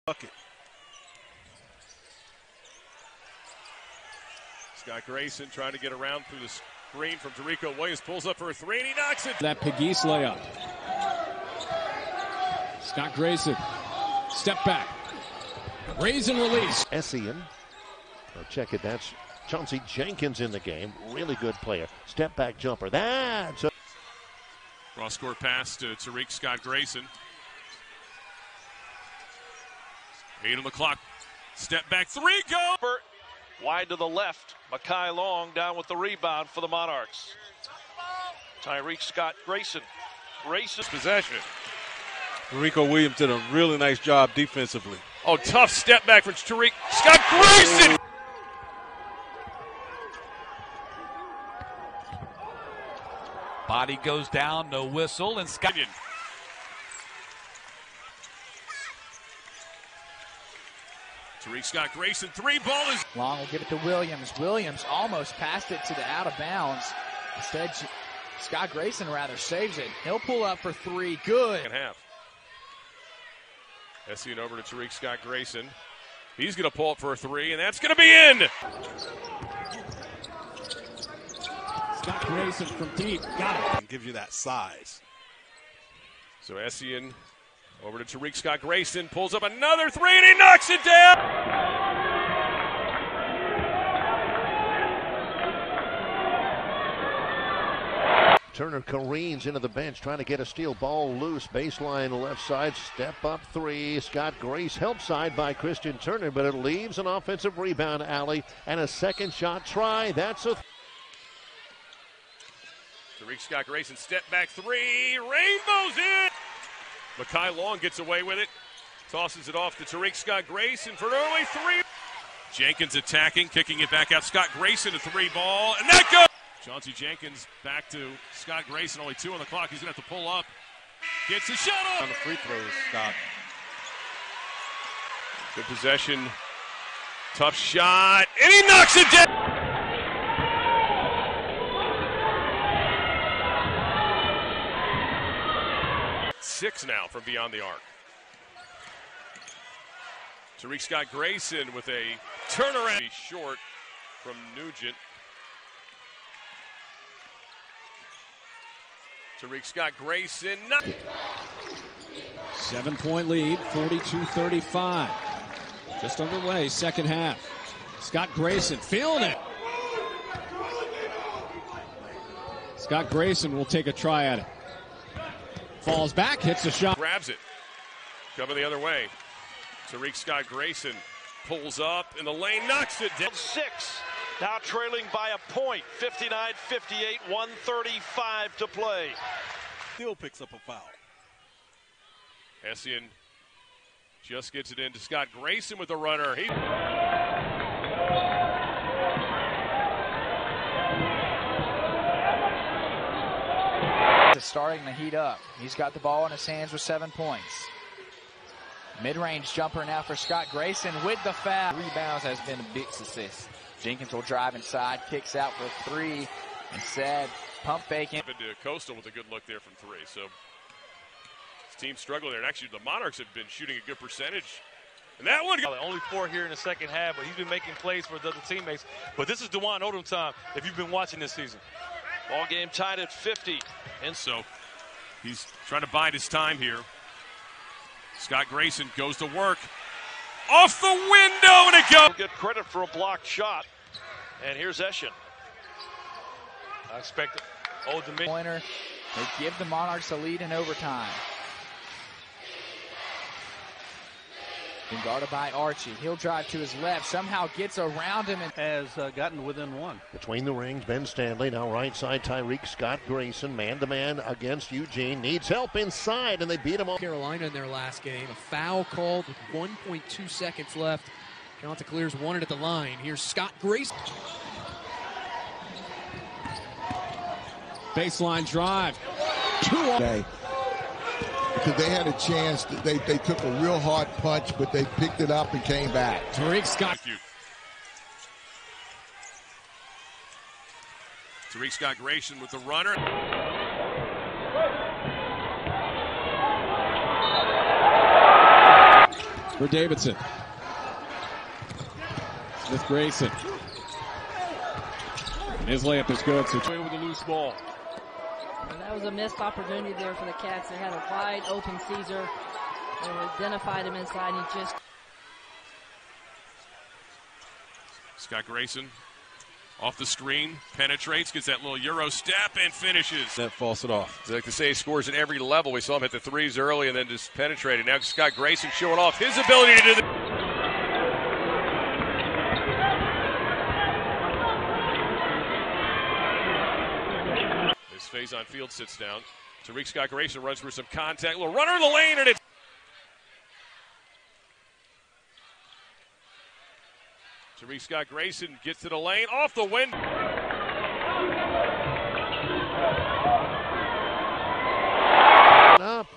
bucket. Scott-Grayson trying to get around through the screen from Tyreek Williams. Pulls up for a three, and he knocks it. That Pegues layup. Scott-Grayson, step back. Raise and release. Essien. Check it, that's Chauncey Jenkins in the game. Really good player. Step back jumper. That's a Cross-court pass to Tyreek Scott-Grayson. 8 on the clock. Step back three, go! Wide to the left. Mekhi Long down with the rebound for the Monarchs. Tyreek Scott-Grayson races Possession. Tyreek Williams did a really nice job defensively. Oh, tough step back from Tyreek Scott-Grayson! Body goes down, no whistle, and Scott. Tyreek Scott-Grayson, three ball is. Long will give it to Williams. Williams almost passed it to the out of bounds. Instead, Scott-Grayson rather saves it. He'll pull up for three. Good. Second half. Essien over to Tyreek Scott-Grayson. He's going to pull up for a three, and that's going to be in. Scott-Grayson from deep. Got it. And gives you that size. So Essien over to Tyreek Scott-Grayson. Pulls up another three, and he knocks it down. Turner careens into the bench, trying to get a steal. Ball loose, baseline left side, step up three. Scott-Grayson help side by Christian Turner, but it leaves an offensive rebound alley and a second shot try. That's a Tyreek Scott-Grayson step back three, rainbows in. Mekhi Long gets away with it, tosses it off to Tyreek Scott-Grayson for an early three. Jenkins attacking, kicking it back out. Scott-Grayson a three ball, and that goes. Chauncey Jenkins back to Scott-Grayson, only 2 on the clock. He's going to have to pull up. Gets his shot off. On the free throws, stop. Good possession. Tough shot. And he knocks it down. Six now from beyond the arc. Tyreek Scott-Grayson with a turnaround. Short from Nugent. Tyreek Scott-Grayson. 7-point lead, 42-35. Just underway, second half. Scott-Grayson feeling it. Scott-Grayson will take a try at it. Falls back, hits a shot. Grabs it. Coming the other way. Tyreek Scott-Grayson pulls up in the lane, knocks it down. 6. Now trailing by a point. 59-58, 1:35 to play. Still picks up a foul. Essien just gets it into Scott-Grayson with the runner. Starting to heat up. He's got the ball in his hands with 7 points. Mid-range jumper now for Scott-Grayson with the foul. Rebounds has been a big success. Jenkins will drive inside, kicks out for three. Instead, pump faking. Into Coastal with a good look there from three. So his team struggling there. And actually, the Monarchs have been shooting a good percentage. And that one. Only 4 here in the second half, but he's been making plays for the other teammates. But this is DeJuan Odom time if you've been watching this season. Ball game tied at 50. And so he's trying to bide his time here. Scott-Grayson goes to work. Off the window, and it goes. Get credit for a blocked shot. And here's Essien. I expect Odom. Pointer. They give the Monarchs a lead in overtime. Been guarded by Archie. He'll drive to his left. Somehow gets around him. And has gotten within one. between the rings. Ben Stanley now right side. Tyreek Scott-Grayson man-to-man against Eugene. Needs help inside, and they beat him off. Carolina in their last game. A foul called with 1.2 seconds left. Chanticleers won it at the line. Here's Scott-Grayson. Baseline drive. 2 on. Because they had a chance. They took a real hard punch, but they picked it up and came back. Tyreek Scott. Tyreek Scott-Grayson with the runner. for Davidson. Smith-Grayson. And his layup is good. So Away with a loose ball. And that was a missed opportunity there for the Cats. They had a wide open Caesar. They identified him inside, and he just... Scott-Grayson off the screen, penetrates, gets that little Euro step, and finishes. That falls it off. I like to say he scores at every level. We saw him hit the threes early and then just penetrated. Now Scott-Grayson showing off his ability to do the... His Faison Field sits down. Tyreek Scott-Grayson runs for some contact. Little runner in the lane, and it's... Tyreek Scott-Grayson gets to the lane, off the window. Up.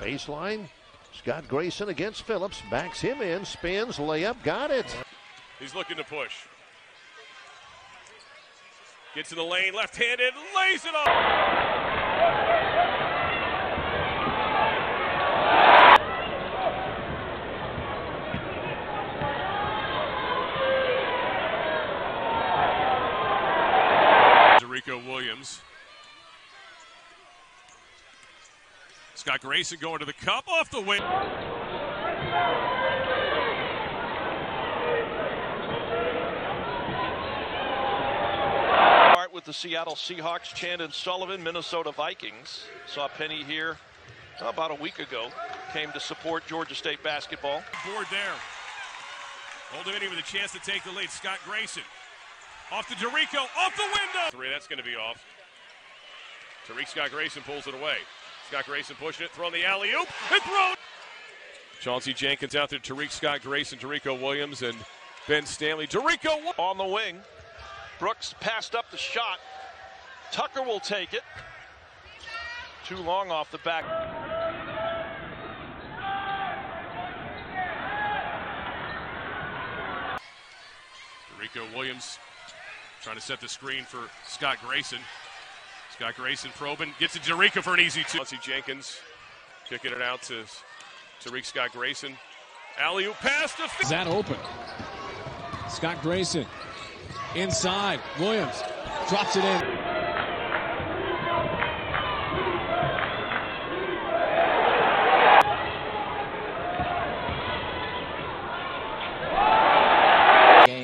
Baseline. Scott-Grayson against Phillips. Backs him in. Spins. Layup. Got it. He's looking to push. Gets in the lane, left-handed, lays it off. Williams. Scott-Grayson going to the cup, off the wing. Start with the Seattle Seahawks, Chandon Sullivan, Minnesota Vikings. Saw Penny here about a week ago. Came to support Georgia State basketball. Board there. Old Dominion with a chance to take the lead. Scott-Grayson. Off to Dorico, off the window. Three, that's going to be off. Tyreek Scott-Grayson pulls it away. Scott-Grayson pushing it, throwing the alley-oop, and throw. Chauncey Jenkins out there, Tyreek Scott-Grayson, Dorico Williams, and Ben Stanley. Dorico on the wing. Brooks passed up the shot. Tucker will take it. Too long off the back. Dorico Williams trying to set the screen for Scott-Grayson. Scott-Grayson probing, gets it to Dorico for an easy two. Chauncey Jenkins kicking it out to Tyreek Scott-Grayson. Alley-oop pass to... Is that open? Scott-Grayson inside. Williams drops it in.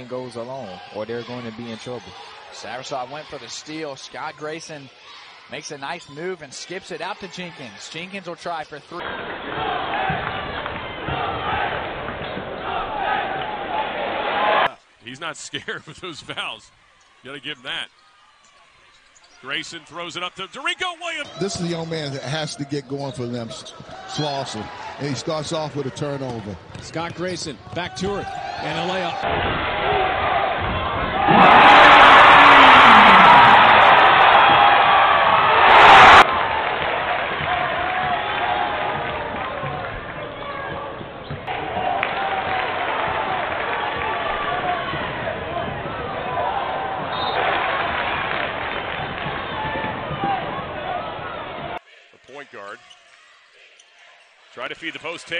Goes alone, or they're going to be in trouble. Saversov went for the steal. Scott-Grayson makes a nice move and skips it out to Jenkins. Jenkins will try for three. He's not scared with those fouls. You got to give him that. Grayson throws it up to Dorico Williams. This is the young man that has to get going for them, Slauson. And he starts off with a turnover. Scott-Grayson back to her and a layup. The point guard. Try to feed the post, take